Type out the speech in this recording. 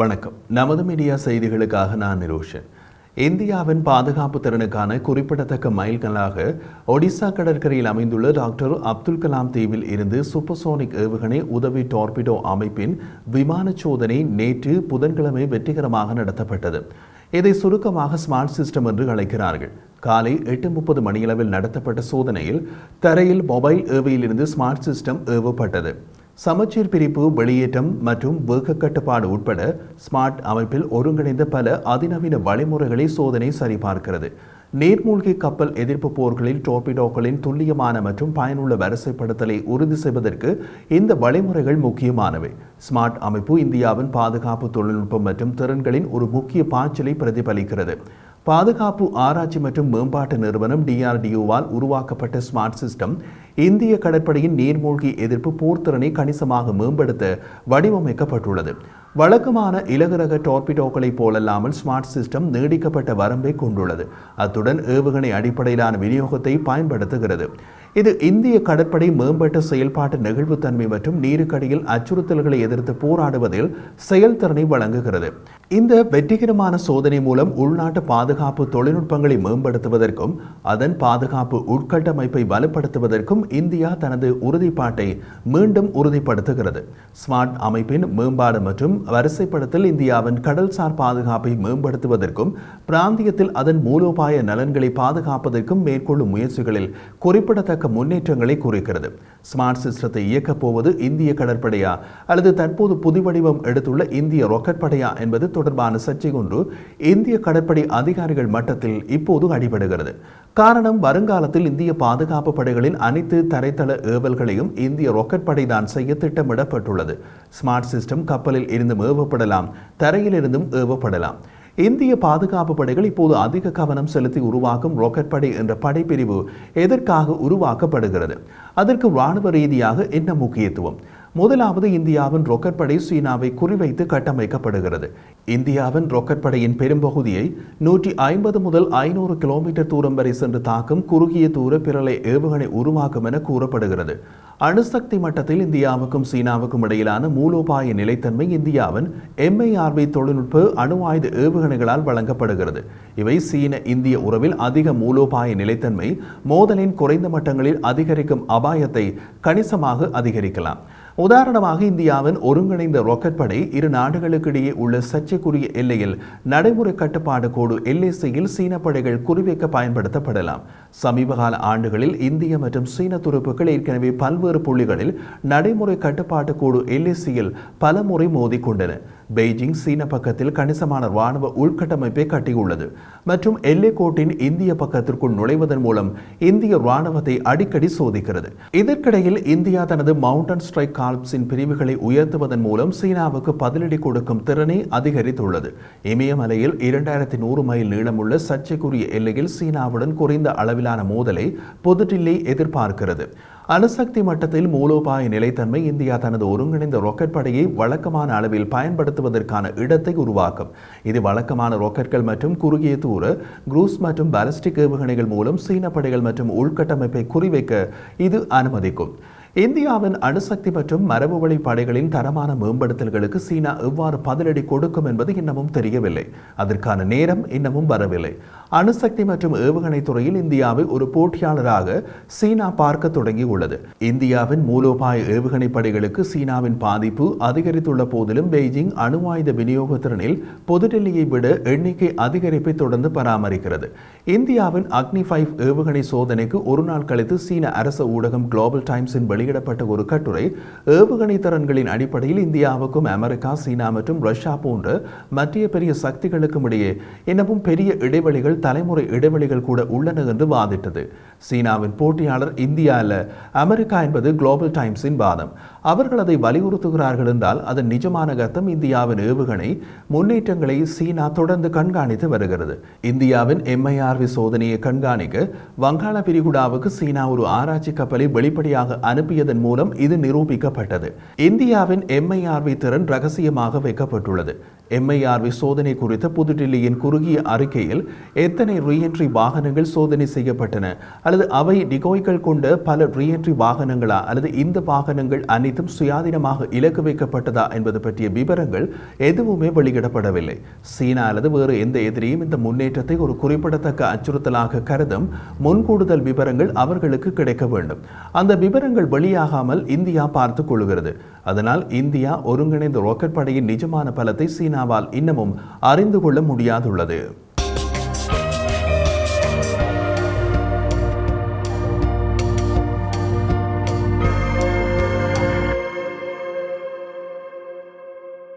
வணக்கம். நமது மீடியா செய்திகளுக்காக நான் நிரோஷன். இந்தியாவின் பாதுகாப்பு திறனுக்கான குறிப்பிடத்தக்க மைல்கல்லாக ஒடிசா கடற்கரையில் அமைந்துள்ள டாக்டர் அப்துல் கலாம் தீவில் இருந்து சூப்பர்சோனிக் ஏவுகணை உதவி டார்பிடோ அமைப்பின் விமான சோதனை நேற்று புதன்கிழமை வெற்றிகரமாக நடத்தப்பட்டது. இதை சுருக்கமாக ஸ்மார்ட் சிஸ்டம் என்று அழைக்கிறார்கள். காலை 8:30 மணியளவில் நடத்தப்பட்ட சோதனையில் தரையில் மொபைல் ஏவையிலிருந்து ஸ்மார்ட் சிஸ்டம் ஏவப்பட்டது. சமச்சீர் பிரிப்பு, வெளியேற்றம் மற்றும் வேக கட்டுப்பாடு உட்பட ஸ்மார்ட் அமைப்பில் ஒருங்கிணைந்த பல அதிநவீன வழிமுறைகளை சோதனை சரிபார்க்கிறது. நீர்மூழ்கி கப்பல் எதிர்ப்பு போர்களில் டோர்பிடோக்களின் துல்லியமான மற்றும் பயனுள்ள வரிசைப்படுத்தலை உறுதி செய்வதற்கு இந்த வழிமுறைகள் முக்கியமானவை. ஸ்மார்ட் அமைப்பு இந்தியாவின் பாதுகாப்பு தொழில்நுட்பம் மற்றும் திறன்களின் ஒரு முக்கிய பாய்ச்சலை பிரதிபலிக்கிறது. பாதுகாப்பு ஆராய்ச்சி மற்றும் மேம்பாட்டு நிறுவனம் DRDOவால் உருவாக்கப்பட்ட ஸ்மார்ட் சிஸ்டம் இந்திய கடற்படையின் நீர்மூழ்கி எதிர்ப்பு போர்த்திறனை கணிசமாக மேம்படுத்த வடிவமைக்கப்பட்டுள்ளது. வழக்கமான இலகுரக டார்பிடோக்களைப் போலல்லாமல் ஸ்மார்ட் சிஸ்டம் நீடிக்கப்பட்ட வரம்பை கொண்டுள்ளது. அத்துடன் ஏவுகணை அடிப்படையிலான விநியோகத்தை பயன்படுத்துகிறது. இது இந்திய கடற்படை மேம்பட்ட செயல்பாட்டு நெகிழ்வுத்தன்மை மற்றும் நீருக்கடியில் அச்சுறுத்தல்களை எதிர்த்து போராடுவதில் செயல்திறனை வழங்குகிறது. இந்த வெற்றிகரமான சோதனை மூலம் உள்நாட்டு பாதுகாப்பு தொழில்நுட்பங்களை மேம்படுத்துவதற்கும் அதன் பாதுகாப்பு உட்கட்டமைப்பை வலுப்படுத்துவதற்கும் இந்தியா தனது உறுதிப்பாட்டை மீண்டும் உறுதிப்படுத்துகிறது. ஸ்மார்ட் அமைப்பின் மேம்பாடு மற்றும் வரிசைப்படுத்தல் இந்தியாவின் கடல்சார் பாதுகாப்பை மேம்படுத்துவதற்கும் பிராந்தியத்தில் அதன் மூலோபாய நலன்களை பாதுகாப்பதற்கும் மேற்கொள்ளும் முயற்சிகளில் குறிப்பிடத்தக்க முன்னேற்றங்களை குறிக்கிறது. ஸ்மார்ட் சிஸ்டத்தை இயக்கப் போவது இந்திய கடற்படையா அல்லது தற்போது புதுவடிவம் எடுத்துள்ள இந்திய ராக்கெட் படையா என்பது தொடர்பான சர்ச்சை ஒன்று இந்திய கடற்படை அதிகாரிகள் மட்டத்தில் இப்போது அடிபடுகிறது. காரணம், வருங்காலத்தில் இந்திய பாதுகாப்பு படைகளின் அனைத்து தரைத்தள ஏவல்களையும் இந்திய ராக்கெட் படைதான் செய்ய திட்டமிடப்பட்டுள்ளது. ஸ்மார்ட் சிஸ்டம் கப்பலில் இருந்தும் ஏவப்படலாம், தரையில் இருந்தும் ஏவப்படலாம். இந்திய பாதுகாப்பு படைகள் இப்போது அதிக கவனம் செலுத்தி உருவாக்கும் ராக்கெட் படை என்ற படைப்பிரிவு எதற்காக உருவாக்கப்படுகிறது? அதற்கு இராணுவ ரீதியாக என்ன முக்கியத்துவம்? முதலாவது, இந்தியாவின் ராக்கெட் படை சீனாவை குறிவைத்து கட்டமைக்கப்படுகிறது. இந்தியாவின் ராக்கெட் படையின் பெரும்பகுதியை 150 முதல் 500 கிலோமீட்டர் தூரம் வரை சென்று தாக்கும் குறுகிய தூர பிறலை ஏவுகணை உருவாக்கும் என கூறப்படுகிறது. அணுசக்தி மட்டத்தில் இந்தியாவுக்கும் சீனாவுக்கும் இடையிலான மூலோபாய நிலைத்தன்மை இந்தியாவின் MIRV தொழில்நுட்ப அணு ஆயுத ஏவுகணைகளால் வழங்கப்படுகிறது. இவை சீன இந்திய உறவில் அதிக மூலோபாய நிலைத்தன்மை, மோதலின் குறைந்த மட்டங்களில் அதிகரிக்கும் அபாயத்தை கணிசமாக அதிகரிக்கலாம். உதாரணமாக, இந்தியாவின் ஒருங்கிணைந்த ராக்கெட் படை இரு நாடுகளுக்கிடையே உள்ள சர்ச்சைக்குரிய எல்லையில் நடைமுறை கட்டுப்பாடு கோடு LACயில் சீன படைகள் குறிவைக்க பயன்படுத்தப்படலாம். சமீபகால ஆண்டுகளில் இந்திய மற்றும் சீன துருப்புக்கள் ஏற்கனவே பல்வேறு புள்ளிகளில் நடைமுறை கட்டுப்பாட்டு கோடு LACயில் பல முறை மோதிக்கொண்டன. பெய்ஜிங் சீன பக்கத்தில் கணிசமான இராணுவ உள்கட்டமைப்பை கட்டியுள்ளது மற்றும் எல்லை கோட்டின் இந்திய பக்கத்திற்குள் நுழைவதன் மூலம் இந்திய இராணுவத்தை அடிக்கடி சோதிக்கிறது. இதற்கிடையில் இந்தியா தனது மவுண்டன் ஸ்ட்ரைக் கார்ப்ஸின் பிரிவுகளை உயர்த்துவதன் மூலம் சீனாவுக்கு பதிலடி கொடுக்கும் திறனை அதிகரித்துள்ளது. இமயமலையில் 2100 மைல் நீளமுள்ள சர்ச்சைக்குரிய எல்லையில் சீனாவுடன் குறைந்த அளவிலான மோதலை புதுடில்லி எதிர்பார்க்கிறது. அணுசக்தி மட்டத்தில் மூலோபாய நிலைத்தன்மை இந்தியா தனது ஒருங்கிணைந்த ராக்கெட் படையை வழக்கமான அளவில் பயன்படுத்துவதற்கான இடத்தை உருவாக்கும். இது வழக்கமான ராக்கெட்கள் மற்றும் குறுகிய தூர குரூஸ் மற்றும் பாலிஸ்டிக் ஏவுகணைகள் மூலம் சீன படைகள் மற்றும் உள்கட்டமைப்பை குறிவைக்க இது அனுமதிக்கும். இந்தியாவின் அணுசக்தி மற்றும் மரபுவழி படைகளின் தரமான மேம்படுத்தல்களுக்கு சீனா எவ்வாறு பதிலடி கொடுக்கும் என்பது இன்னமும் தெரியவில்லை. அதற்கான நேரம் இன்னமும் வரவில்லை. அணுசக்தி மற்றும் ஏவுகணை துறையில் இந்தியாவை ஒரு போட்டியாளராக சீனா பார்க்க தொடங்கியுள்ளது. இந்தியாவின் மூலோபாய ஏவுகணை படைகளுக்கு சீனாவின் பாதிப்பு அதிகரித்துள்ள போதிலும் பெய்ஜிங் அணு ஆயுத விநியோக திறனில் புதுடில்லியை விட எண்ணிக்கை அதிகரிப்பை தொடர்ந்து பராமரிக்கிறது. இந்தியாவின் அக்னி 5 ஏவுகணை சோதனைக்கு ஒரு நாள் கழித்து சீன அரசு ஊடகம் குளோபல் டைம்ஸின் வெளியிடப்பட்ட ஒரு கட்டுரை, ஏவுகணை திறன்களின் அடிப்படையில் இந்தியாவுக்கும் அமெரிக்கா, சீனா மற்றும் ரஷ்யா போன்ற மத்திய பெரிய சக்திகளுக்கும் இடையே இன்னமும் பெரிய இடைவெளிகள், தலைமுறை இடைவெளிகள் கூட உள்ளன என்று வாதிட்டது. சீனாவின் போட்டியாளர் இந்தியா அல்ல, அமெரிக்கா என்பது குளோபல் டைம்ஸின் வாதம். அவர்கள் அதை வலியுறுத்துகிறார்கள் என்றால் அதன் நிஜமான அர்த்தம் இந்தியாவின் ஏவுகணை முன்னேற்றங்களை சீனா தொடர்ந்து கண்காணித்து வருகிறது. இந்தியாவின் MIRV சோதனையை கண்காணிக்க வங்காள விரிகுடாவுக்கு சீனா ஒரு ஆராய்ச்சி கப்பலை வெளிப்படையாக அனுப்பியதன் மூலம் இது நிரூபிக்கப்பட்டது. இந்தியாவின் MIRV திறன் ரகசியமாக வைக்கப்பட்டுள்ளது. MIRV சோதனை குறித்த புதுடில்லியின் குறுகிய அறிக்கையில் எத்தனை ரீஎன்ட்ரி வாகனங்கள் சோதனை செய்யப்பட்டன அல்லது அவை டிகோய்கள் கொண்ட பல ரீஎன்ட்ரி வாகனங்களா அல்லது இந்த வாகனங்கள் அனைத்தும் சுயாதீனமாக இலக்கு வைக்கப்பட்டதா என்பது பற்றிய விவரங்கள் எதுவுமே வெளியிடப்படவில்லை. சீனா அல்லது வேறு எந்த எதிரியும் இந்த முன்னேற்றத்தை ஒரு குறிப்பிடத்தக்க அச்சுறுத்தலாக கருதும் முன்கூடுதல் விவரங்கள் அவர்களுக்கு கிடைக்க வேண்டும். அந்த விவரங்கள் வெளியாகாமல் இந்தியா பார்த்துக் கொள்கிறது. அதனால் இந்தியா ஒருங்கிணைந்த ராக்கெட் படையின் நிஜமான பலத்தை சீனாவால் இன்னமும் அறிந்து கொள்ள முடியாதுள்ளது.